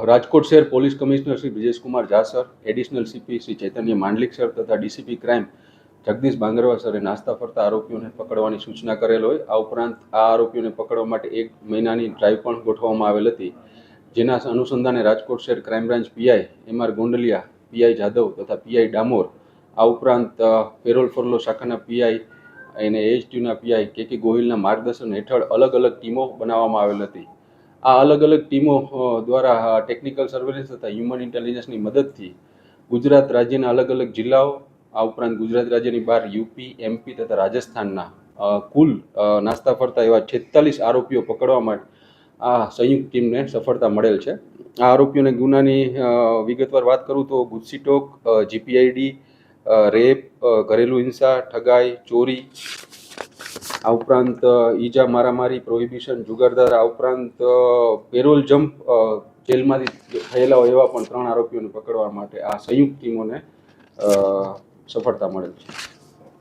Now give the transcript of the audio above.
રાજકોટ શહેર police commissioner Shri Brijesh Kumar Jha sir, additional CP Shri Chaitanya Mandlik sir તથા DCP crime Jagdish Bangarwa સરે નાસ્તા ફરતા આરોપીઓને પકડવાની સૂચના કરેલ હોય. આ ઉપરાંત આ આરોપીઓને પકડવા માટે 1 મહિનાની ડ્રાઈવ પણ ગોઠવવામાં આવેલ હતી, જેના અનુસંધાને રાજકોટ શહેર crime branch PI MR Gondaliya, PI Jadav તથા પીઆઈ ડામોર, આ ઉપરાંત પેરોલ ફરલો શાખાના પીઆઈ અને એચટીયુના પીઆઈ કે ગોહિલના માર્ગદર્શન હેઠળ અલગ અલગ ટીમો બનાવવામાં આવેલ હતી. આ અલગ અલગ ટીમો દ્વારા ટેકનિકલ સર્વેલન્સ તથા હ્યુમન ઇન્ટેલિજન્સની મદદથી ગુજરાત રાજ્યના અલગ અલગ જિલ્લાઓ, આ ઉપરાંત ગુજરાત રાજ્યની બહાર યુપી, એમપી તથા રાજસ્થાનના કુલ નાસ્તા ફરતા એવા 46 આરોપીઓ પકડવા માટે આ સંયુક્ત ટીમને સફળતા મળેલ છે. આ આરોપીઓને ગુનાની વિગતવાર વાત કરું તો ગુસ્સીટોક, જીપીઆઈડી, રેપ, ઘરેલું હિંસા, ઠગાઈ, ચોરી, આ ઉપરાંત ઈજા, મારામારી, પ્રોહિબિશન, જુગારદાર, આ ઉપરાંત પેરોલ જમ્પ જેલમાંથી થયેલા હોય એવા પણ 3 આરોપીઓને પકડવા માટે આ સંયુક્ત ટીમોને સફળતા મળેલ છે.